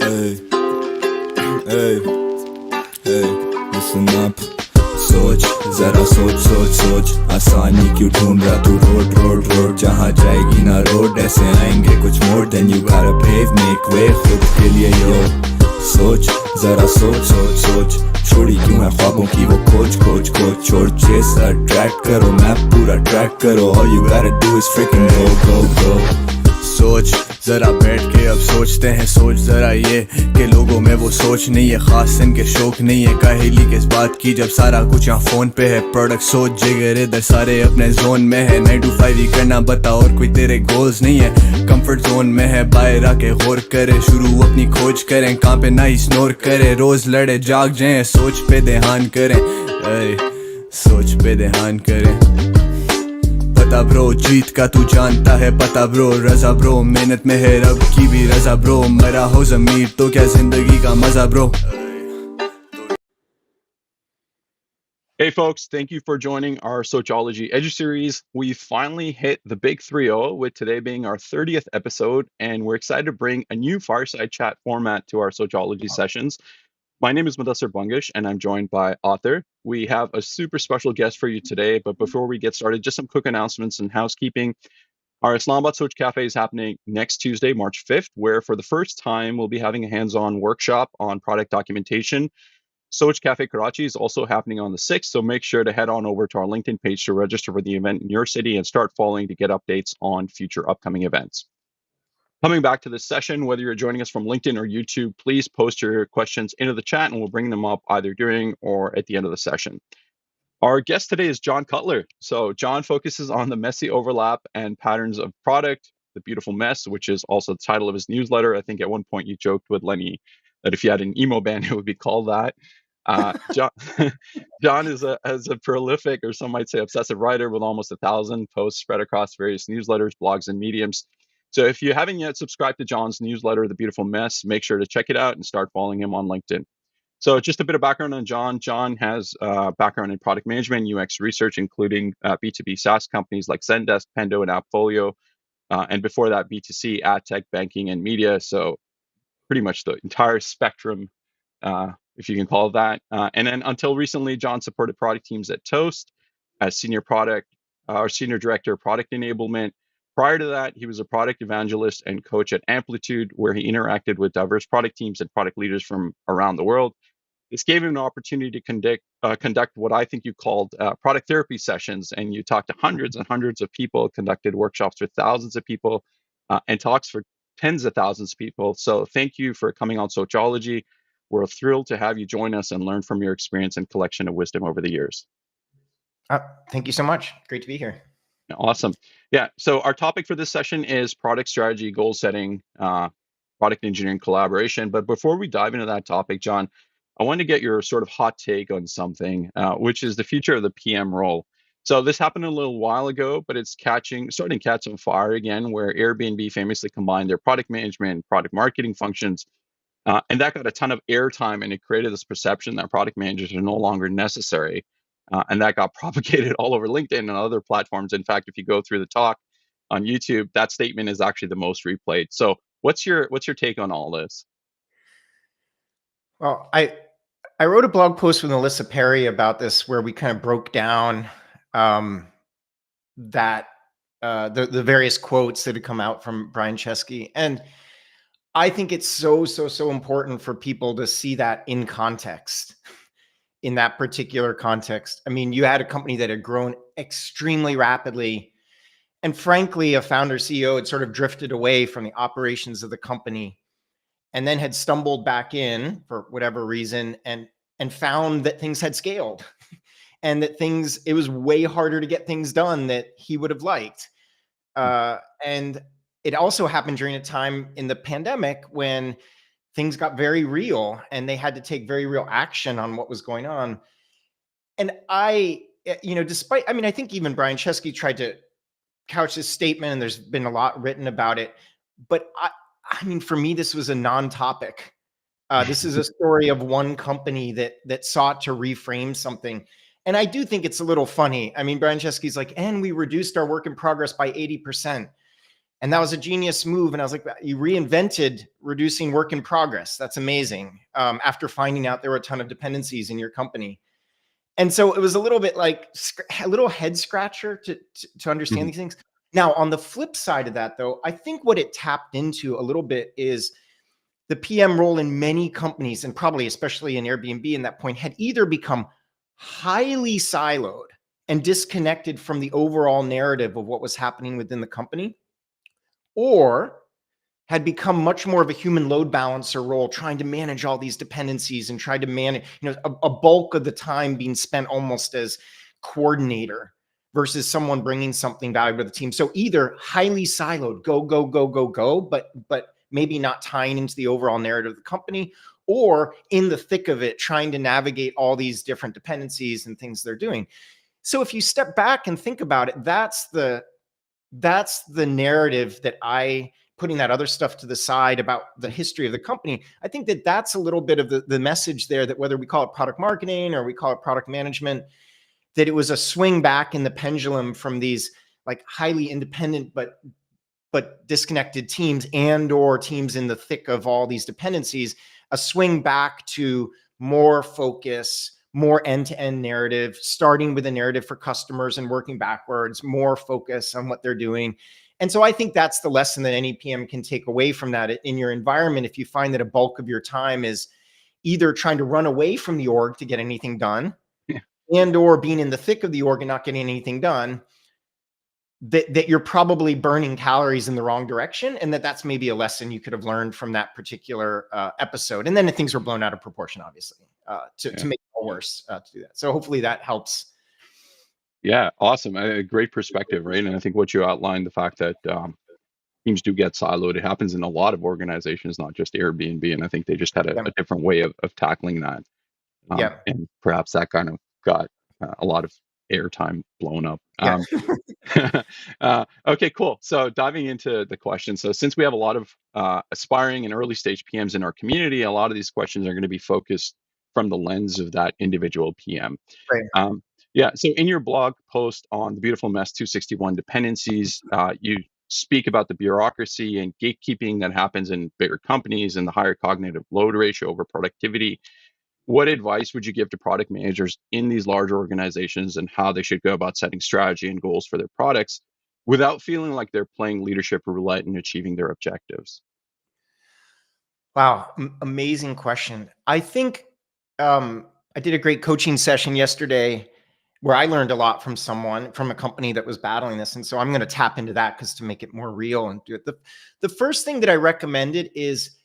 Hey, hey, hey, listen up. सोच जरा सोच सोच सोच आसानी क्यों ढूंढ रहा तू रोड रोड रोड जहाँ जाएगी ना रोड ऐसे आएंगे कुछ मोड़ then you gotta pave make way खुद के लिए यो सोच जरा सोच सोच सोच छोड़ी क्यों है ख्वाबों की वो खोज खोज खोज छोड़ चेस अट्रैक्ट करो मैप पूरा ट्रैक करो all you gotta do is freaking go go go सोच जरा बैठ के अब सोचते हैं सोच जरा ये कि लोगों में वो सोच नहीं है खास इनके शौक नहीं है काहेली किस बात की जब सारा कुछ यहाँ फोन पे है प्रोडक्ट सोच जिगर इधर सारे अपने जोन में है 9 to 5 ही करना बता और कोई तेरे गोल्स नहीं है कंफर्ट जोन में है बाहर आके गौर करे शुरू अपनी खोज करें कहाँ पे ना स्नोर करे रोज लड़े जाग जाए सोच पे ध्यान करें सोच पे ध्यान करें पता ब्रो जीत का तू जानता है पता ब्रो रजा ब्रो मेहनत में है रब की भी रजा ब्रो मरा हो ज़मीर तो क्या जिंदगी का मजा bro Hey folks, thank you for joining our Sochology Edu-Series. We finally hit the big 3-0 with today being our 30th episode, and we're excited to bring a new fireside chat format to our Sochology sessions. My name is Mudassar Bungish, and I'm joined by author. We have a super special guest for you today, but before we get started, just some quick announcements and housekeeping. Our Islamabad Soch Cafe is happening next Tuesday, March 5th, where for the first time, we'll be having a hands-on workshop on product documentation. Soch Cafe Karachi is also happening on the 6th, so make sure to head on over to our LinkedIn page to register for the event in your city and start following to get updates on future upcoming events. Coming back to this session, whether you're joining us from LinkedIn or YouTube, please post your questions into the chat and we'll bring them up either during or at the end of the session. Our guest today is John Cutler. So John focuses on the messy overlap and patterns of product, the beautiful mess, which is also the title of his newsletter. I think at one point you joked with Lenny that if you had an emo band, it would be called that. John is a prolific, or some might say obsessive writer with almost 1,000 posts spread across various newsletters, blogs, and mediums. So if you haven't yet subscribed to John's newsletter, The Beautiful Mess, make sure to check it out and start following him on LinkedIn. So just a bit of background on John. John has background in product management and UX research, including B2B SaaS companies like Zendesk, Pendo, and AppFolio. And before that, B2C, ad tech, banking, and media. So pretty much the entire spectrum, if you can call it that. And then until recently, John supported product teams at Toast as senior director of product enablement. Prior to that, he was a product evangelist and coach at Amplitude, where he interacted with diverse product teams and product leaders from around the world. This gave him an opportunity to conduct what I think you called product therapy sessions, and you talked to hundreds and hundreds of people, conducted workshops with thousands of people, and talks for tens of thousands of people. So thank you for coming on Sochology. We're thrilled to have you join us and learn from your experience and collection of wisdom over the years. Thank you so much. Great to be here. Awesome. Yeah. So our topic for this session is product strategy, goal setting, product engineering collaboration. But before we dive into that topic, John, I want to get your sort of hot take on something, which is the future of the PM role. So this happened a little while ago, but it's starting to catch on fire again, where Airbnb famously combined their product management and product marketing functions. And that got a ton of airtime, and it created this perception that product managers are no longer necessary. And that got propagated all over LinkedIn and other platforms. In fact, if you go through the talk on YouTube, that statement is actually the most replayed. So what's your take on all this? Well, I wrote a blog post with Alyssa Perry about this, where we kind of broke down that the various quotes that had come out from Brian Chesky. And I think it's so important for people to see that in context, in that particular context. I mean, you had a company that had grown extremely rapidly, and frankly, a founder CEO had sort of drifted away from the operations of the company, and then had stumbled back in for whatever reason and found that things had scaled and that it was way harder to get things done that he would have liked. And it also happened during a time in the pandemic when things got very real and they had to take very real action on what was going on. And I think even Brian Chesky tried to couch this statement, and there's been a lot written about it, but I mean, for me, this was a non-topic. This is a story of one company that sought to reframe something. And I do think it's a little funny. I mean, Brian Chesky's like, and we reduced our work in progress by 80%. And that was a genius move. And I was like, you reinvented reducing work in progress. That's amazing. After finding out there were a ton of dependencies in your company. And so it was a little bit like a little head scratcher to understand these things. Now, on the flip side of that, though, I think what it tapped into a little bit is the PM role in many companies, and probably especially in Airbnb in that point, had either become highly siloed and disconnected from the overall narrative of what was happening within the company, or had become much more of a human load balancer role, trying to manage all these dependencies and try to manage, a bulk of the time being spent almost as coordinator versus someone bringing something valuable to the team. So either highly siloed, go, but maybe not tying into the overall narrative of the company, or in the thick of it, trying to navigate all these different dependencies and things they're doing. So if you step back and think about it, that's the narrative that putting that other stuff to the side about the history of the company, I think that that's a little bit of the message there, that whether we call it product marketing or we call it product management, that it was a swing back in the pendulum from these like highly independent but disconnected teams and or teams in the thick of all these dependencies, a swing back to more focus, more end-to-end narrative, starting with a narrative for customers and working backwards, more focus on what they're doing. And so I think that's the lesson that any PM can take away from that in your environment. If you find that a bulk of your time is either trying to run away from the org to get anything done, and or being in the thick of the org and not getting anything done, that you're probably burning calories in the wrong direction, and that's maybe a lesson you could have learned from that particular episode. And then things were blown out of proportion, obviously, to make it worse to do that. So hopefully that helps. Yeah, awesome. A great perspective, right? And I think what you outlined, the fact that teams do get siloed, it happens in a lot of organizations, not just Airbnb. And I think they just had a different way of tackling that. And perhaps that kind of got a lot of airtime blown up. Okay, cool. So diving into the questions. So since we have a lot of aspiring and early stage PMs in our community, a lot of these questions are going to be focused from the lens of that individual PM. Right. So in your blog post on the Beautiful Mess 261 dependencies, you speak about the bureaucracy and gatekeeping that happens in bigger companies and the higher cognitive load ratio over productivity. What advice would you give to product managers in these large organizations and how they should go about setting strategy and goals for their products without feeling like they're playing leadership roulette and achieving their objectives? Wow, amazing question. I think I did a great coaching session yesterday where I learned a lot from a company that was battling this. And so I'm going to tap into that to make it more real and do it. The first thing that I recommended is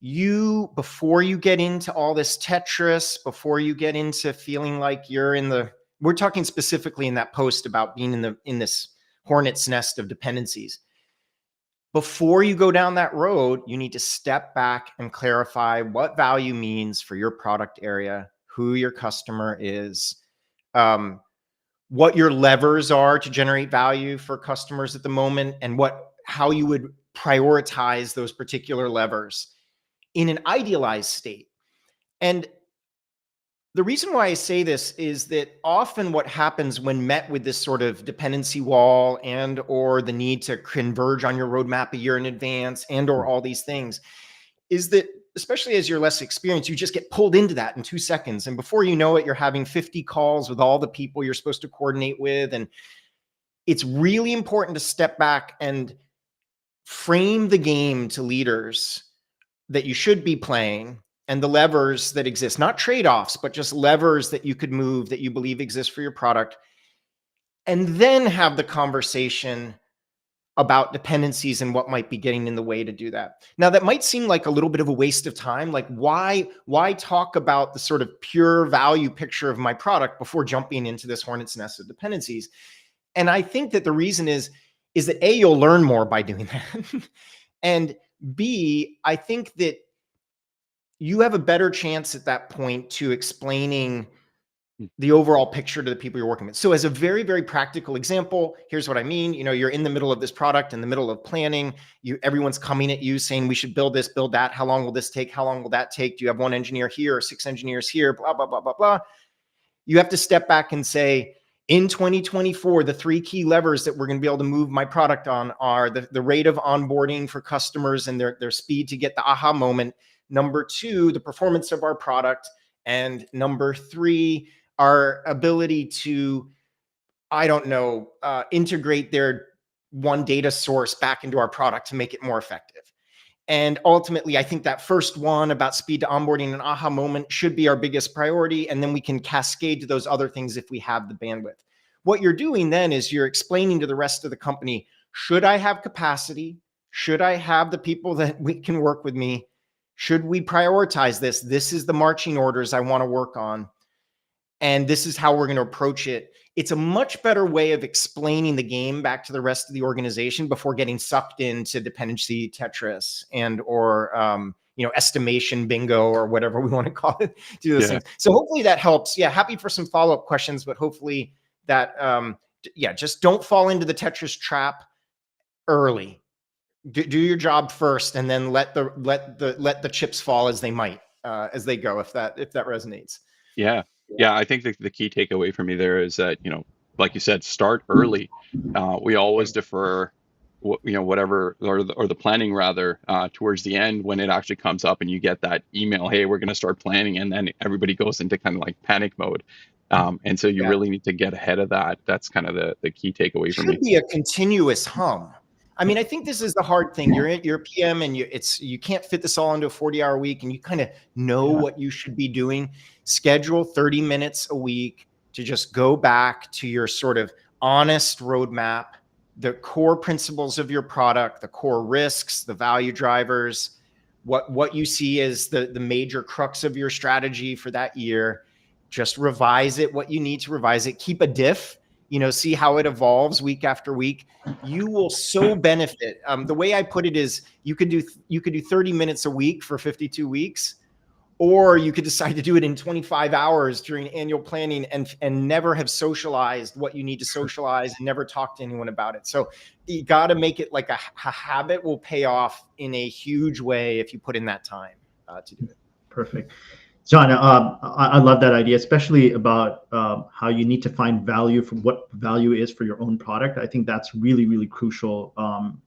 before you get into all this Tetris, before you get into feeling like we're talking specifically in that post about being in this hornet's nest of dependencies. Before you go down that road, you need to step back and clarify what value means for your product area, who your customer is, what your levers are to generate value for customers at the moment, and how you would prioritize those particular levers in an idealized state. And the reason why I say this is that often what happens when met with this sort of dependency wall and or the need to converge on your roadmap a year in advance and or all these things is that, especially as you're less experienced, you just get pulled into that in 2 seconds. And before you know it, you're having 50 calls with all the people you're supposed to coordinate with. And it's really important to step back and frame the game to leaders that you should be playing and the levers that exist, not trade-offs, but just levers that you could move that you believe exist for your product. And then have the conversation about dependencies and what might be getting in the way to do that. Now, that might seem like a little bit of a waste of time. Like, why talk about the sort of pure value picture of my product before jumping into this hornet's nest of dependencies? And I think that the reason is that A, you'll learn more by doing that. And B, I think that you have a better chance at that point to explaining the overall picture to the people you're working with. So as a very, very practical example, here's what I mean. You're in the middle of this product, in the middle of planning. Everyone's coming at you saying, we should build this, build that. How long will this take? How long will that take? Do you have 1 engineer here or 6 engineers here? Blah, blah, blah, blah, blah. You have to step back and say, In 2024, the 3 key levers that we're going to be able to move my product on are the rate of onboarding for customers and their speed to get the aha moment. Number 2, the performance of our product. And number 3, our ability to, I don't know, integrate their one data source back into our product to make it more effective. And ultimately, I think that first one about speed to onboarding and aha moment should be our biggest priority. And then we can cascade to those other things if we have the bandwidth. What you're doing then is you're explaining to the rest of the company, should I have capacity? Should I have the people that we can work with me? Should we prioritize this? This is the marching orders I want to work on. And this is how we're going to approach it. It's a much better way of explaining the game back to the rest of the organization before getting sucked into dependency Tetris and or estimation bingo or whatever we want to call it. Do those things. So hopefully that helps. Yeah, happy for some follow-up questions, but hopefully that just don't fall into the Tetris trap early. Do your job first, and then let the chips fall as they might as they go. If that resonates. Yeah, I think the key takeaway for me there is that, like you said, start early. We always defer, whatever, or the planning rather, towards the end when it actually comes up and you get that email, hey, we're going to start planning, and then everybody goes into kind of like panic mode. And so you really need to get ahead of that. That's kind of the key takeaway for me. It should be a continuous hum. I mean, I think this is the hard thing. You're a PM and you can't fit this all into a 40-hour week, and you kind of know what you should be doing. Schedule 30 minutes a week to just go back to your sort of honest roadmap, the core principles of your product, the core risks, the value drivers, what you see as the major crux of your strategy for that year. Just revise it, what you need to revise it. Keep a diff, see how it evolves week after week. You will so benefit. The way I put it is you could do 30 minutes a week for 52 weeks, or you could decide to do it in 25 hours during annual planning and never have socialized what you need to socialize and never talk to anyone about it. So you got to make it like a habit. Will pay off in a huge way if you put in that time to do it. Perfect. John, I love that idea, especially about how you need to find value from what value is for your own product. I think that's really, really crucial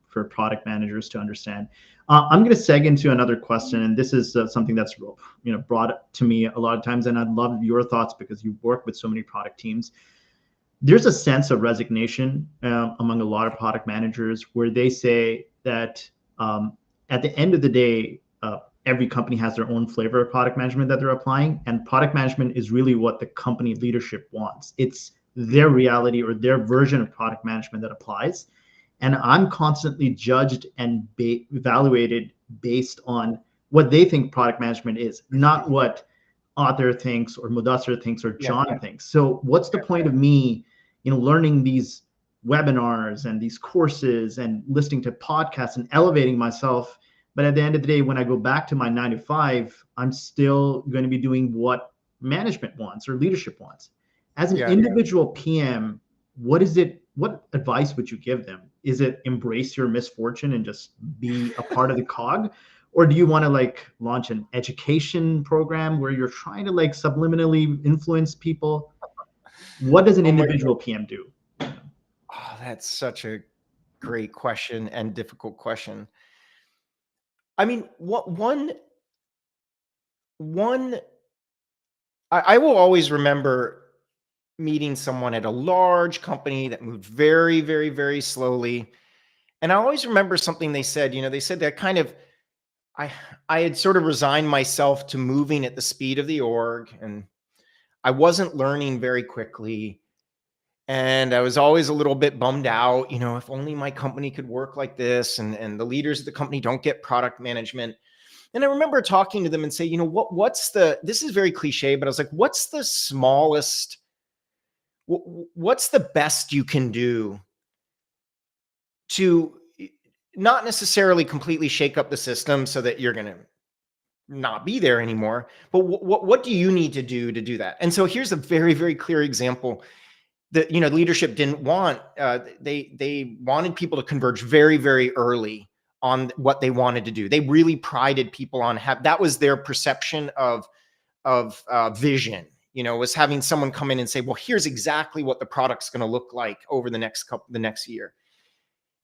for product managers to understand. I'm going to seg into another question, and this is something that's brought to me a lot of times, and I'd love your thoughts because you work with so many product teams. There's a sense of resignation among a lot of product managers where they say that at the end of the day, every company has their own flavor of product management that they're applying, and product management is really what the company leadership wants. It's their reality or their version of product management that applies. And I'm constantly judged and evaluated based on what they think product management is, not what Arthur thinks or Mudassar thinks or John thinks. So what's the point of me, learning these webinars and these courses and listening to podcasts and elevating myself? But at the end of the day, when I go back to my 9 to 5, I'm still going to be doing what management wants or leadership wants. As an individual PM, what advice would you give them? Is it embrace your misfortune and just be a part of the cog? Or do you want to launch an education program where you're trying to subliminally influence people? What does an individual PM do? Oh, that's such a great question and difficult question. I mean, I will always remember meeting someone at a large company that moved very, very, very slowly. And I always remember something they said. They said that I had sort of resigned myself to moving at the speed of the org, and I wasn't learning very quickly. And I was always a little bit bummed out, if only my company could work like this, and the leaders of the company don't get product management. And I remember talking to them and say, this is very cliche, but I was like, what's the smallest, what's the best you can do to not necessarily completely shake up the system so that you're going to not be there anymore, but what do you need to do that? And so here's a very, very clear example. That leadership didn't want. They wanted people to converge very, very early on what they wanted to do. They really prided people on that was their perception of vision. was having someone come in and say, well, here's exactly what the product's going to look like over the next year.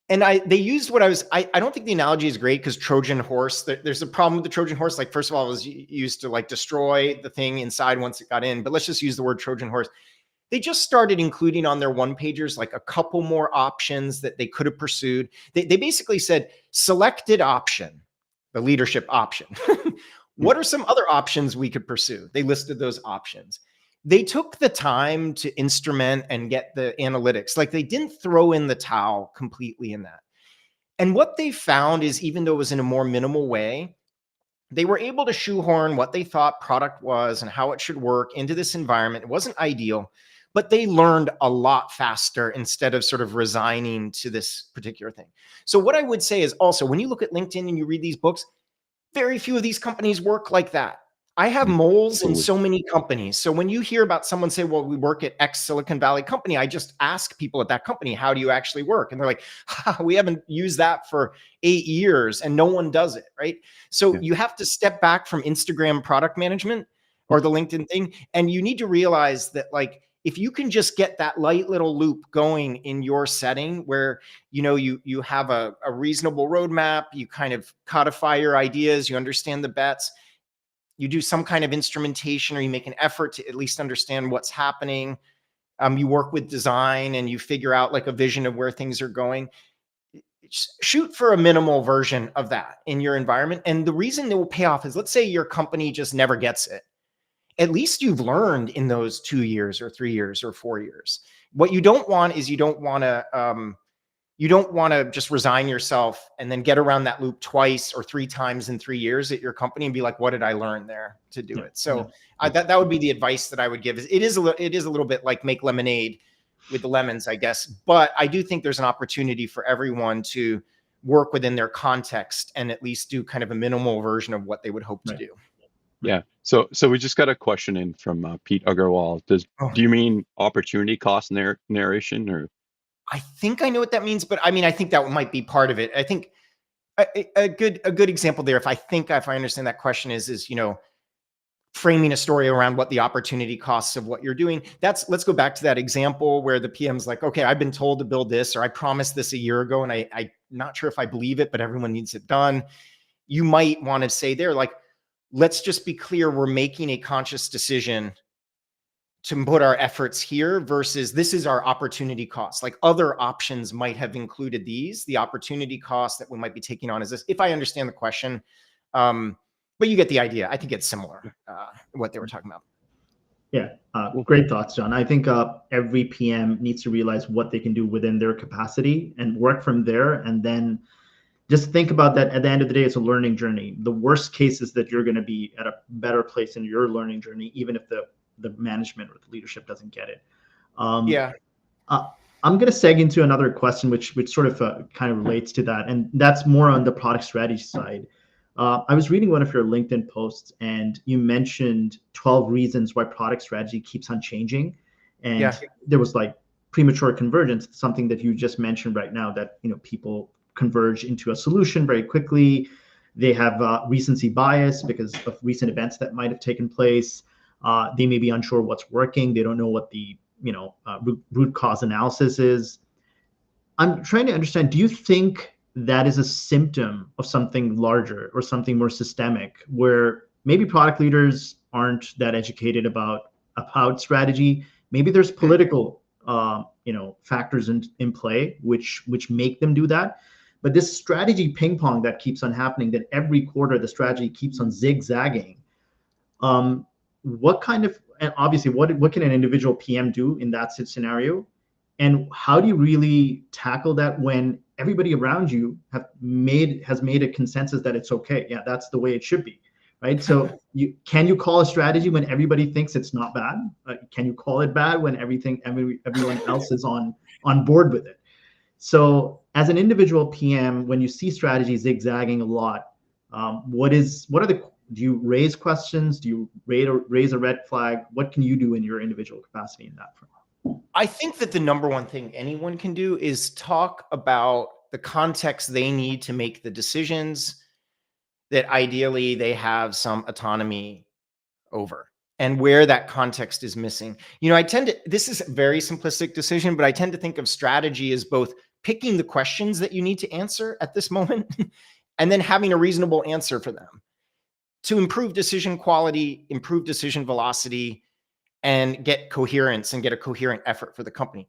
And they used what I don't think the analogy is great because Trojan horse, there's a problem with the Trojan horse. Like, first of all, it was used to like destroy the thing inside once it got in, but let's just use the word Trojan horse. They just started including on their one pagers like a couple more options that they could have pursued. They basically said selected option, the leadership option. What are some other options we could pursue? They listed those options. They took the time to instrument and get the analytics. Like, they didn't throw in the towel completely in that. And what they found is, even though it was in a more minimal way, they were able to shoehorn what they thought product was and how it should work into this environment. It wasn't ideal, but they learned a lot faster instead of sort of resigning to this particular thing. So what I would say is also, when you look at LinkedIn and you read these books, very few of these companies work like that. I have moles in so many companies. So when you hear about someone say, well, we work at X Silicon Valley company, I just ask people at that company, how do you actually work? And they're like, we haven't used that for 8 years and no one does it, right? So you have to step back from Instagram product management or the LinkedIn thing. And you need to realize that, like, if you can just get that light little loop going in your setting where, you have a reasonable roadmap, you kind of codify your ideas, you understand the bets, you do some kind of instrumentation, or you make an effort to at least understand what's happening. You work with design and you figure out like a vision of where things are going. Shoot for a minimal version of that in your environment. And the reason it will pay off is, let's say your company just never gets it. At least you've learned in those 2 years or 3 years or 4 years. What you don't want is, you don't want to just resign yourself and then get around that loop twice or 3 times in 3 years at your company and be like, what did I learn there to do it? So that would be the advice that I would give. It is a little bit like make lemonade with the lemons, I guess. But I do think there's an opportunity for everyone to work within their context and at least do kind of a minimal version of what they would hope to do. Yeah. So we just got a question in from Pete Agarwal. Do you mean opportunity cost narration, or? I think I know what that means, but I mean, I think that might be part of it. I think a good example there, if I understand that question, is framing a story around what the opportunity costs of what you're doing. Let's go back to that example where the PM's like, okay, I've been told to build this, or I promised this a year ago, and I'm not sure if I believe it, but everyone needs it done. You might want to say there, like, let's just be clear, we're making a conscious decision to put our efforts here versus this is our opportunity cost. Like, other options might have included these. The opportunity cost that we might be taking on is this, if I understand the question. But you get the idea. I think it's similar, what they were talking about. Yeah, great thoughts, John. I think every PM needs to realize what they can do within their capacity and work from there. And then just think about that. At the end of the day, it's a learning journey. The worst case is that you're going to be at a better place in your learning journey, even if the management or the leadership doesn't get it. I'm going to seg into another question, which sort of kind of relates to that. And that's more on the product strategy side. I was reading one of your LinkedIn posts, and you mentioned 12 reasons why product strategy keeps on changing. And there was like premature convergence, something that you just mentioned right now, that people converge into a solution very quickly. They have recency bias because of recent events that might have taken place. They may be unsure what's working. They don't know what the root cause analysis is. I'm trying to understand, do you think that is a symptom of something larger or something more systemic, where maybe product leaders aren't that educated about strategy? Maybe there's political factors in play which make them do that. But this strategy ping pong that keeps on happening, that every quarter the strategy keeps on zigzagging. What kind of, and obviously what can an individual PM do in that scenario? And how do you really tackle that when everybody around you has made a consensus that it's okay? Yeah, that's the way it should be, right? So can you call a strategy when everybody thinks it's not bad? Can you call it bad when everyone else is on board with it? So as an individual PM, when you see strategy zigzagging a lot, do you raise questions? Do you raise a red flag? What can you do in your individual capacity in that front? I think that the number one thing anyone can do is talk about the context they need to make the decisions that ideally they have some autonomy over. and where that context is missing. I tend to, this is a very simplistic decision, but I tend to think of strategy as both picking the questions that you need to answer at this moment and then having a reasonable answer for them to improve decision quality, improve decision velocity, and get coherence and get a coherent effort for the company.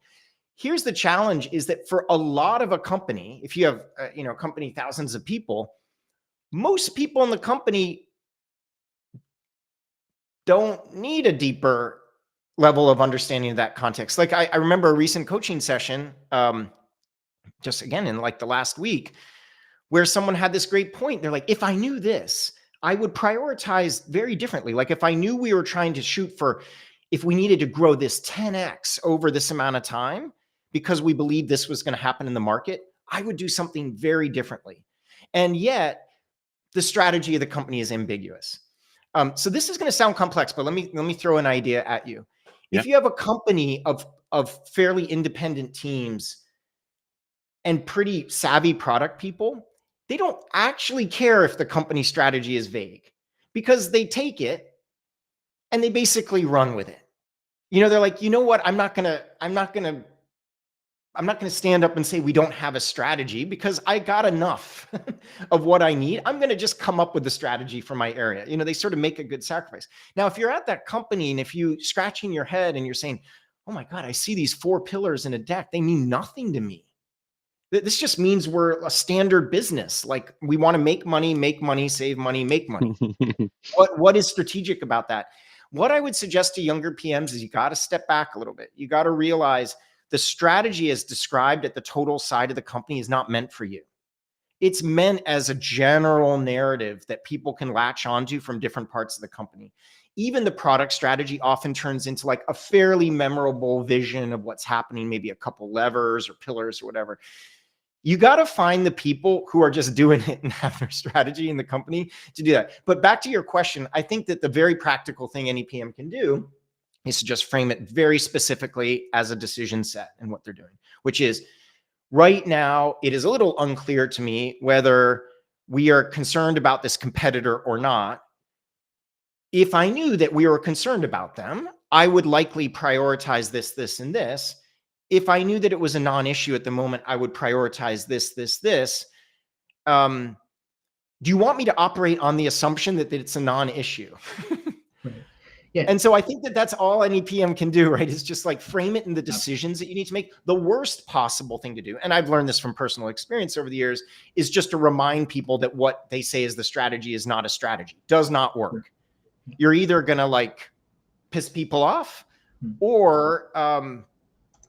Here's the challenge is that for a lot of a company, if you have, a company, thousands of people, most people in the company don't need a deeper level of understanding of that context. Like I remember a recent coaching session, just again, in like the last week, where someone had this great point. They're like, if I knew this, I would prioritize very differently. Like if I knew we were trying to shoot for, if we needed to grow this 10x over this amount of time, because we believed this was going to happen in the market, I would do something very differently. And yet the strategy of the company is ambiguous. So this is going to sound complex, but let me throw an idea at you. Yeah. If you have a company of fairly independent teams and pretty savvy product people, they don't actually care if the company strategy is vague, because they take it and they basically run with it. They're like, you know what? I'm not gonna stand up and say we don't have a strategy, because I got enough of what I need. I'm going to just come up with the strategy for my area. They sort of make a good sacrifice. Now, if you're at that company and if you scratching your head and you're saying, oh my God, I see these 4 pillars in a deck, they mean nothing to me. This just means we're a standard business. Like we want to make money, save money, make money. What is strategic about that? What I would suggest to younger PMs is you got to step back a little bit. You got to realize the strategy as described at the total side of the company is not meant for you. It's meant as a general narrative that people can latch onto from different parts of the company. Even the product strategy often turns into like a fairly memorable vision of what's happening, maybe a couple levers or pillars or whatever. You got to find the people who are just doing it and have their strategy in the company to do that. But back to your question, I think that the very practical thing any PM can do is to just frame it very specifically as a decision set and what they're doing, which is right now, it is a little unclear to me whether we are concerned about this competitor or not. If I knew that we were concerned about them, I would likely prioritize this, and this. If I knew that it was a non-issue at the moment, I would prioritize this. Do you want me to operate on the assumption that it's a non-issue? Right. Yeah. And so I think that that's all any PM can do, right? Is just like frame it in the decisions that you need to make. The worst possible thing to do, and I've learned this from personal experience over the years, is just to remind people that what they say is the strategy is not a strategy. Does not work. You're either going to like piss people off, or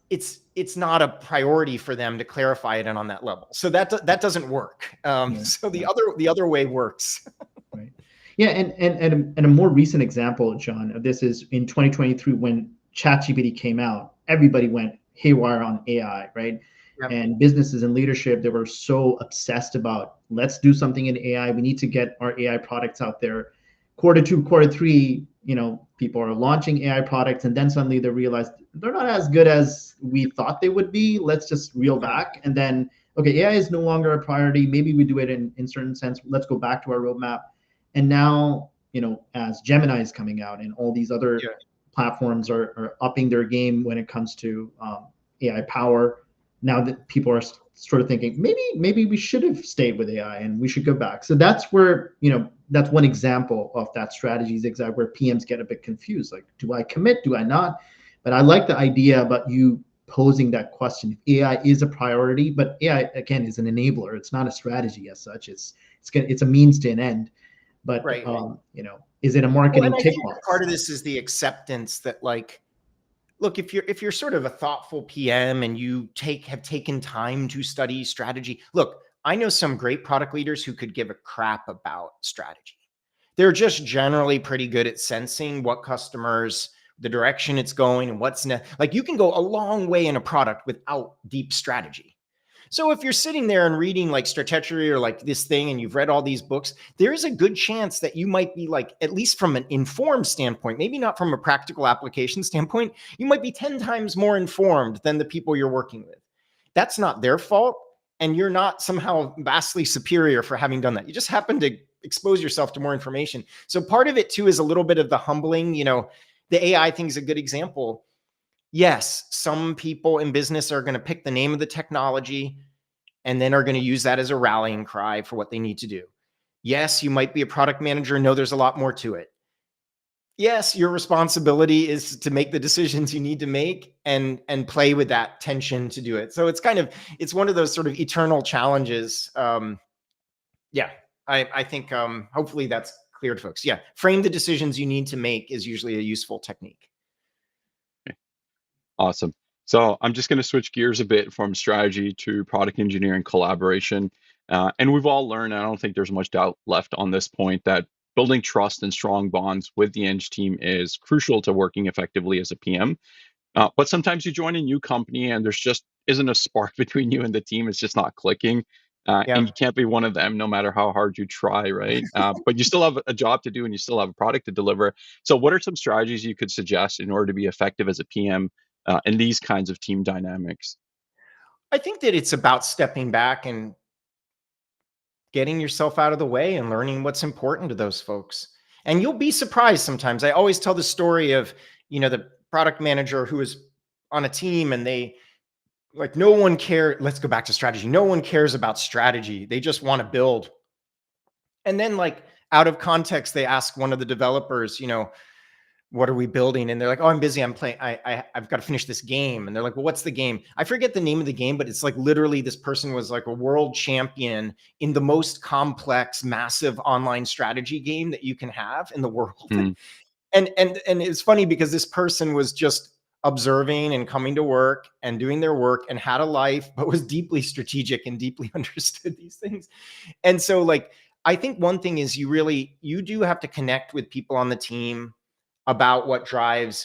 it's not a priority for them to clarify it and on that level. So that doesn't work. So the other way works. Right. Yeah, and a more recent example, John, of this is in 2023 when ChatGPT came out. Everybody went haywire on AI, right? Yep. And businesses and leadership, they were so obsessed about, let's do something in AI. We need to get our AI products out there. Q2, Q3, people are launching AI products, and then suddenly they realize they're not as good as we thought they would be. Let's just reel back. And then, okay, AI is no longer a priority. Maybe we do it in certain sense. Let's go back to our roadmap. And now, as Gemini is coming out and all these other platforms are upping their game when it comes to AI power, now that people are sort of thinking, maybe we should have stayed with AI and we should go back. So that's where, that's one example of that strategy zigzag where PMs get a bit confused. Like, do I commit? Do I not? But I like the idea about you posing that question. If AI is a priority, but AI, again, is an enabler. It's not a strategy as such. It's a means to an end. But, right. Is it a marketing tick box? Part of this is the acceptance that, like, look, if you're sort of a thoughtful PM and you have taken time to study strategy, look, I know some great product leaders who could give a crap about strategy. They're just generally pretty good at sensing what customers, the direction it's going, and what's next. Like, you can go a long way in a product without deep strategy. So if you're sitting there and reading like Strategy or like this thing, and you've read all these books, there is a good chance that you might be like, at least from an informed standpoint, maybe not from a practical application standpoint, you might be 10 times more informed than the people you're working with. That's not their fault. And you're not somehow vastly superior for having done that. You just happen to expose yourself to more information. So part of it too is a little bit of the humbling, you know, the AI thing is a good example. Yes, some people in business are going to pick the name of the technology and then are going to use that as a rallying cry for what they need to do. Yes, you might be a product manager and know there's a lot more to it. Yes, your responsibility is to make the decisions you need to make and play with that tension to do it. So it's one of those sort of eternal challenges. Yeah, I think hopefully that's clear to folks. Yeah, frame the decisions you need to make is usually a useful technique. Awesome. So I'm just going to switch gears a bit from strategy to product engineering collaboration. And we've all learned, I don't think there's much doubt left on this point, that building trust and strong bonds with the Eng team is crucial to working effectively as a PM. But sometimes you join a new company and there's just isn't a spark between you and the team. It's just not clicking. And you can't be one of them no matter how hard you try, right? But you still have a job to do and you still have a product to deliver. So what are some strategies you could suggest in order to be effective as a PM in these kinds of team dynamics? I think that it's about stepping back and getting yourself out of the way and learning what's important to those folks. And you'll be surprised sometimes. I always tell the story of, you know, the product manager who is on a team and they like, no one cares. Let's go back to strategy. No one cares about strategy. They just want to build. And then like out of context, they ask one of the developers, you know, what are we building? And they're like, oh, I'm busy. I'm playing. I've got to finish this game. And they're like, well, what's the game? I forget the name of the game, but it's like literally this person was like a world champion in the most complex, massive online strategy game that you can have in the world. And it's funny because this person was just observing and coming to work and doing their work and had a life, but was deeply strategic and deeply understood these things. And so like, I think one thing is you do have to connect with people on the team about what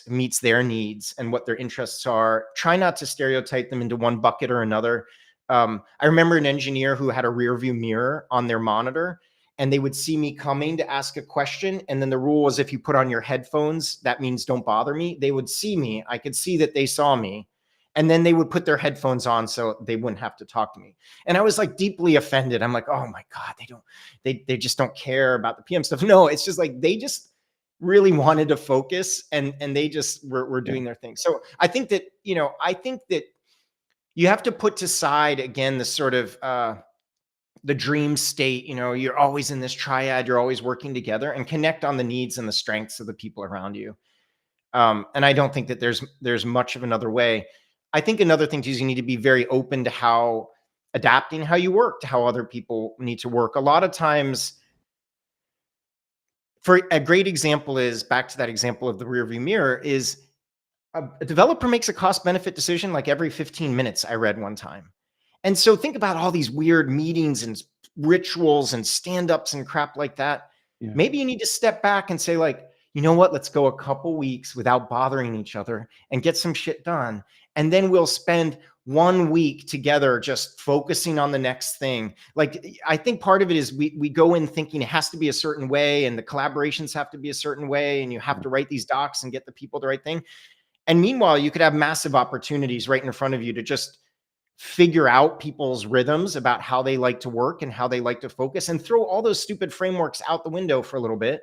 meets their needs and what their interests are. Try not to stereotype them into one bucket or another. I remember an engineer who had a rear view mirror on their monitor and they would see me coming to ask a question. And then the rule was if you put on your headphones, that means don't bother me. They would see me. I could see that they saw me. And then they would put their headphones on so they wouldn't have to talk to me. And I was like deeply offended. I'm like, oh my God, they just don't care about the PM stuff. No, it's just like, they just really wanted to focus and they just were doing their thing. So I think that you have to put aside again, the sort of the dream state, you know, you're always in this triad, you're always working together and connect on the needs and the strengths of the people around you. And I don't think that there's much of another way. I think another thing too is you need to be very open to adapting how you work to how other people need to work. A lot of times, for a great example is back to that example of the rearview mirror is a developer makes a cost benefit decision like every 15 minutes, I read one time. And so think about all these weird meetings and rituals and stand-ups and crap like that. Yeah. Maybe you need to step back and say like, you know what, let's go a couple weeks without bothering each other and get some shit done. And then we'll spend 1 week together just focusing on the next thing. Like, I think part of it is we go in thinking it has to be a certain way and the collaborations have to be a certain way and you have to write these docs and get the people to write thing. And meanwhile, you could have massive opportunities right in front of you to just figure out people's rhythms about how they like to work and how they like to focus and throw all those stupid frameworks out the window for a little bit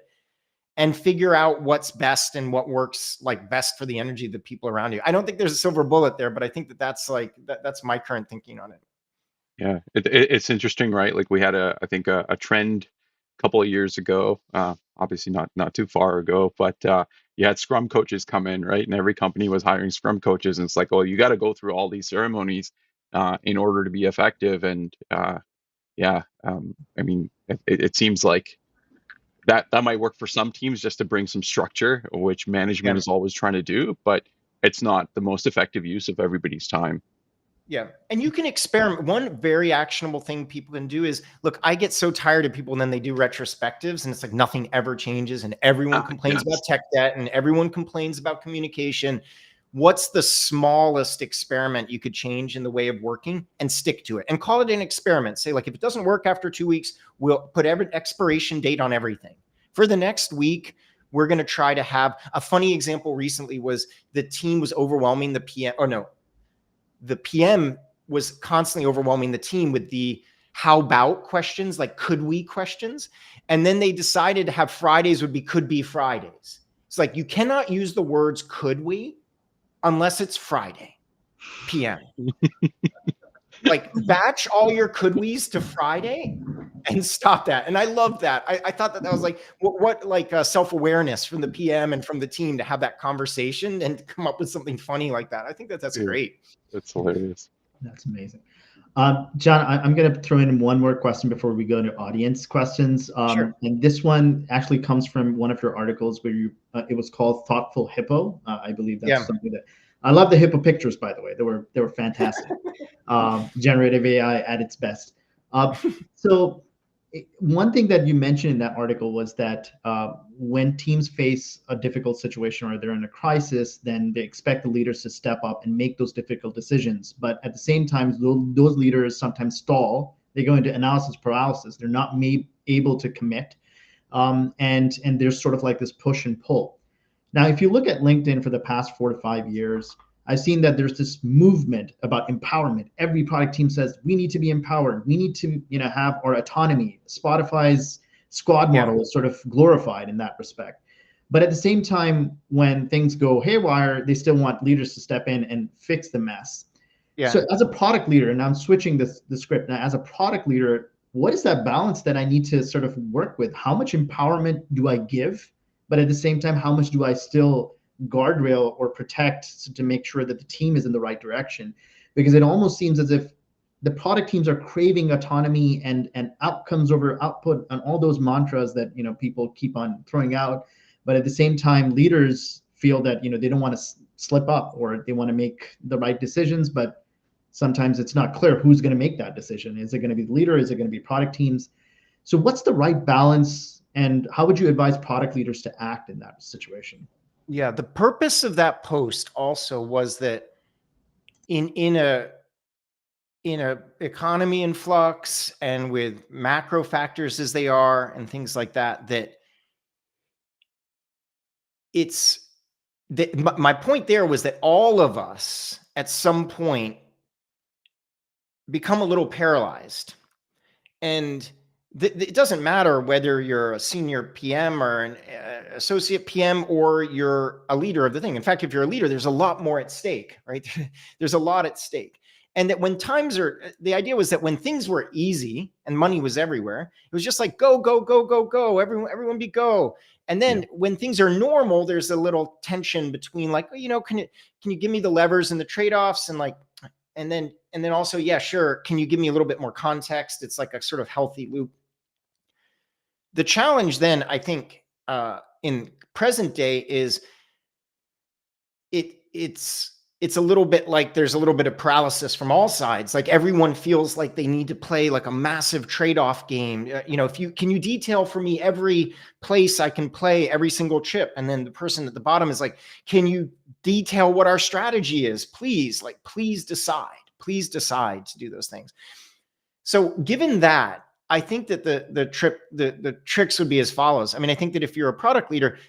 and figure out what's best and what works like best for the energy of the people around you. I don't think there's a silver bullet there, but I think that's my current thinking on it. Yeah, it's interesting, right? Like we had I think a trend a couple of years ago, obviously not too far ago, but you had Scrum coaches come in, right? And every company was hiring Scrum coaches, and it's like, oh, you got to go through all these ceremonies in order to be effective. And I mean, it seems like that might work for some teams just to bring some structure, which management is always trying to do, but it's not the most effective use of everybody's time. Yeah. And you can experiment. One very actionable thing people can do is, look, I get so tired of people and then they do retrospectives and it's like nothing ever changes and everyone complains about tech debt and everyone complains about communication. What's the smallest experiment you could change in the way of working and stick to it and call it an experiment? Say like, if it doesn't work after 2 weeks, we'll put every expiration date on everything. For the next week, we're going to try to have a funny example recently was the team was overwhelming the PM, the PM was constantly overwhelming the team with the how about questions, like could we questions. And then they decided to have Fridays would be could be Fridays. It's like, you cannot use the words could we unless it's Friday PM. Like batch all your could we's to Friday and stop that. And I love that. I thought that was like what like self-awareness from the PM and from the team to have that conversation and come up with something funny like that. I think that that's great. That's hilarious. That's amazing. John, I'm going to throw in one more question before we go to audience questions. Sure. And this one actually comes from one of your articles where you, it was called Thoughtful Hippo. I believe that's something that, I love the hippo pictures, by the way. They were fantastic. Generative AI at its best. So one thing that you mentioned in that article was that when teams face a difficult situation or they're in a crisis, then they expect the leaders to step up and make those difficult decisions. But at the same time, those leaders sometimes stall. They go into analysis paralysis. They're not able to commit. And there's sort of like this push and pull. Now, if you look at LinkedIn for the past 4 to 5 years, I've seen that there's this movement about empowerment. Every product team says we need to be empowered. We need to, have our autonomy. Spotify's squad model is sort of glorified in that respect. But at the same time, when things go haywire, they still want leaders to step in and fix the mess. Yeah. So as a product leader, and I'm switching the script now, as a product leader, what is that balance that I need to sort of work with? How much empowerment do I give? But at the same time, how much do I still guardrail or protect to make sure that the team is in the right direction? Because it almost seems as if the product teams are craving autonomy and outcomes over output and all those mantras that people keep on throwing out. But at the same time, leaders feel that they don't want to slip up, or they want to make the right decisions, but sometimes it's not clear who's going to make that decision. Is it going to be the leader? Is it going to be product teams? So what's the right balance? And how would you advise product leaders to act in that situation? Yeah, the purpose of that post also was that in a economy in flux and with macro factors as they are and things like that, my point there was that all of us at some point become a little paralyzed. And it doesn't matter whether you're a senior PM or an associate PM or you're a leader of the thing. In fact, if you're a leader, there's a lot more at stake, right? There's a lot at stake. And that when the idea was that when things were easy and money was everywhere, it was just like, go, go, go, go, go, everyone be go. And then when things are normal, there's a little tension between like, can you give me the levers and the trade-offs and like, and then also, yeah, sure. Can you give me a little bit more context? It's like a sort of healthy loop. The challenge then, I think, in present day is it's a little bit like there's a little bit of paralysis from all sides. Like everyone feels like they need to play like a massive trade-off game. Can you detail for me every place I can play every single chip? And then the person at the bottom is like, can you detail what our strategy is? Please decide to do those things. So given that, I think that the tricks would be as follows. I mean, I think that if you're a product leader,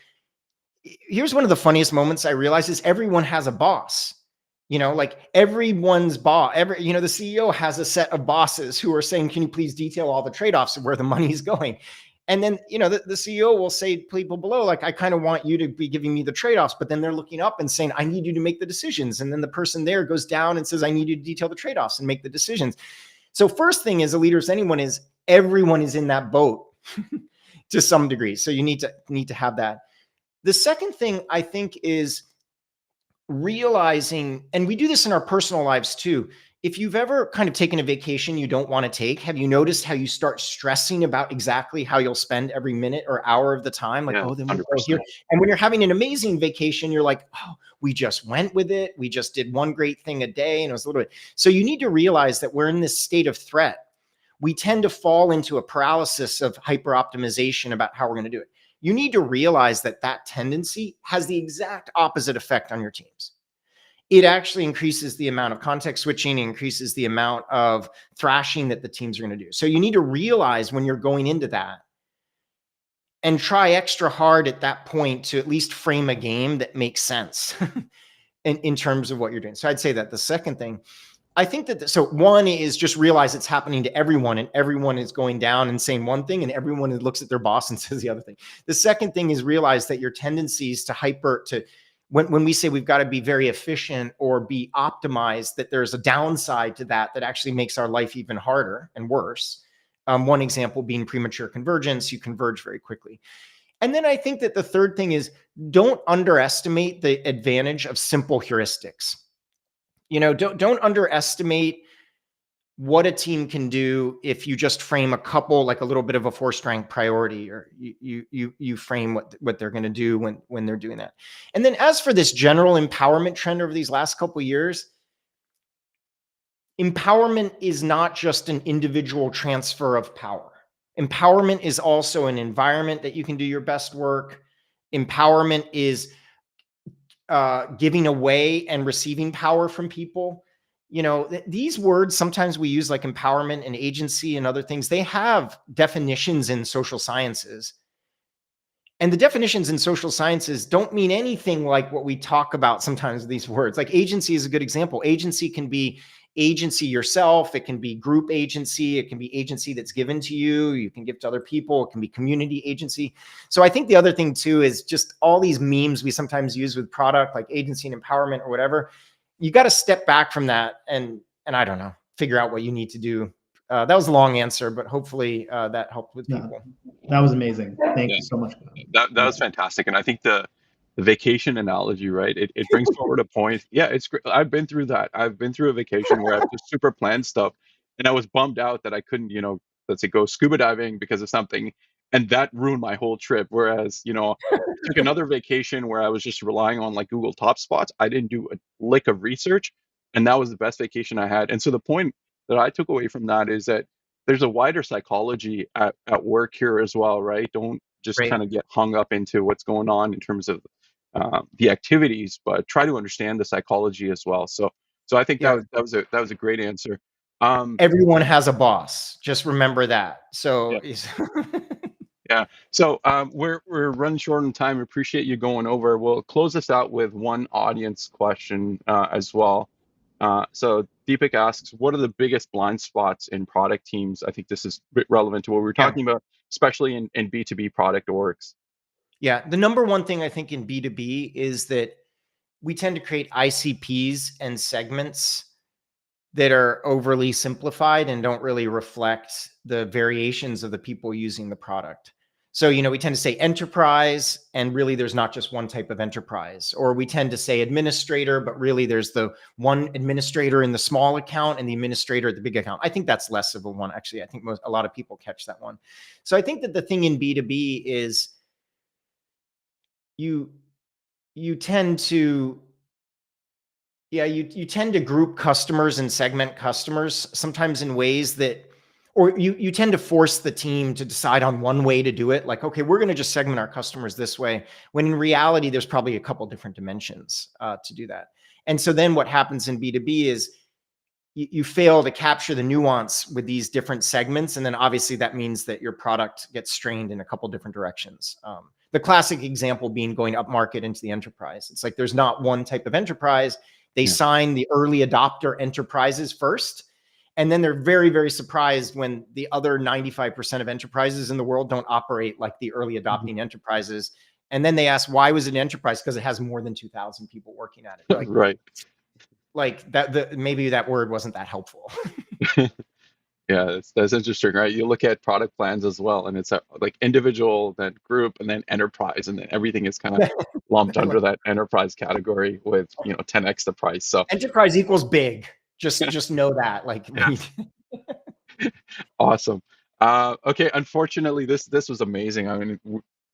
here's one of the funniest moments I realize is everyone has a boss. Like everyone's boss, the CEO has a set of bosses who are saying, can you please detail all the trade-offs of where the money is going? And then, the CEO will say to people below, like, I kind of want you to be giving me the trade-offs, but then they're looking up and saying, I need you to make the decisions. And then the person there goes down and says, I need you to detail the trade-offs and make the decisions. So first thing as a leader, as anyone is, everyone is in that boat to some degree. So you need to have that. The second thing I think is realizing, and we do this in our personal lives too. If you've ever kind of taken a vacation you don't want to take, have you noticed how you start stressing about exactly how you'll spend every minute or hour of the time? Like, then we go here. And when you're having an amazing vacation, you're like, oh, we just went with it. We just did one great thing a day. And it was a little bit. So you need to realize that we're in this state of threat. We tend to fall into a paralysis of hyper optimization about how we're going to do it. You need to realize that tendency has the exact opposite effect on your teams. It actually increases the amount of context switching, increases the amount of thrashing that the teams are going to do. So you need to realize when you're going into that and try extra hard at that point to at least frame a game that makes sense in terms of what you're doing. So I'd say that. The second thing I think that, so one is just realize it's happening to everyone, and everyone is going down and saying one thing, and everyone looks at their boss and says the other thing. The second thing is realize that your tendencies to when we say we've got to be very efficient or be optimized, that there's a downside to that actually makes our life even harder and worse. One example being premature convergence. You converge very quickly. And then I think that the third thing is, don't underestimate the advantage of simple heuristics. Don't underestimate what a team can do if you just frame a couple, like a little bit of a 4-strength priority, or you frame what they're going to do when they're doing that. And then as for this general empowerment trend over these last couple of years, empowerment is not just an individual transfer of power. Empowerment is also an environment that you can do your best work. Empowerment is giving away and receiving power from people. These words sometimes we use, like empowerment and agency and other things. They have definitions in social sciences. And the definitions in social sciences don't mean anything like what we talk about sometimes with these words. Like agency is a good example. Agency can be agency yourself. It can be group agency. It can be agency that's given to you. You can give to other people. It can be community agency. So I think the other thing too is just all these memes we sometimes use with product, like agency and empowerment or whatever. You got to step back from that and I don't know, figure out what you need to do. That was a long answer, but hopefully that helped with people. That was amazing. Thank you so much. That was fantastic. And I think the vacation analogy, right? It brings forward a point. Yeah, it's great. I've been through that. I've been through a vacation where I've just super planned stuff, and I was bummed out that I couldn't, let's say, go scuba diving because of something, and that ruined my whole trip. Whereas, I took another vacation where I was just relying on like Google Top Spots. I didn't do a lick of research, and that was the best vacation I had. And so the point that I took away from that is that there's a wider psychology at work here as well, right? Don't just kind of get hung up into what's going on in terms of the activities, but try to understand the psychology as well. So I think that was a great answer. Everyone has a boss. Just remember that. So yeah. So we're running short on time. Appreciate you going over. We'll close this out with one audience question as well. So Deepak asks, what are the biggest blind spots in product teams? I think this is relevant to what we were talking about, especially in B2B product orgs. Yeah, the number one thing I think in B2B is that we tend to create ICPs and segments that are overly simplified and don't really reflect the variations of the people using the product. So, we tend to say enterprise, and really there's not just one type of enterprise. Or we tend to say administrator, but really there's the one administrator in the small account and the administrator at the big account. I think that's less of a one, actually. I think a lot of people catch that one. So I think that the thing in B2B is you tend to group customers and segment customers sometimes in ways that, or you tend to force the team to decide on one way to do it. Like, okay, we're going to just segment our customers this way, when in reality, there's probably a couple different dimensions to do that. And so then what happens in B2B is you fail to capture the nuance with these different segments. And then obviously that means that your product gets strained in a couple different directions. The classic example being going up market into the enterprise. It's like there's not one type of enterprise. They sign the early adopter enterprises first, and then they're very, very surprised when the other 95% of enterprises in the world don't operate like the early adopting enterprises. And then they ask, why was it an enterprise? Because it has more than 2,000 people working at it. Like, right. Like that, maybe that word wasn't that helpful. Yeah, that's interesting, right? You look at product plans as well, and it's like individual, then group, and then enterprise, and then everything is kind of lumped under that enterprise category with 10x the price. So enterprise equals big. Just know that. Like, awesome. Okay, unfortunately, this was amazing. I mean,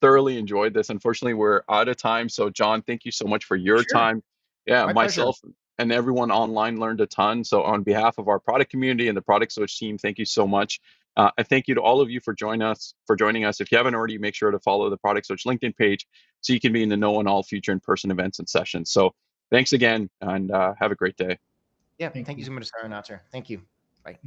thoroughly enjoyed this. Unfortunately, we're out of time. So, John, thank you so much for your time. Yeah, myself and everyone online learned a ton. So on behalf of our product community and the Product Soch team, thank you so much. And thank you to all of you for joining us. If you haven't already, make sure to follow the Product Soch LinkedIn page so you can be in the know on all future in-person events and sessions. So thanks again, and have a great day. Yeah, thank you so much, Sarah Natcher. Thank you. Bye.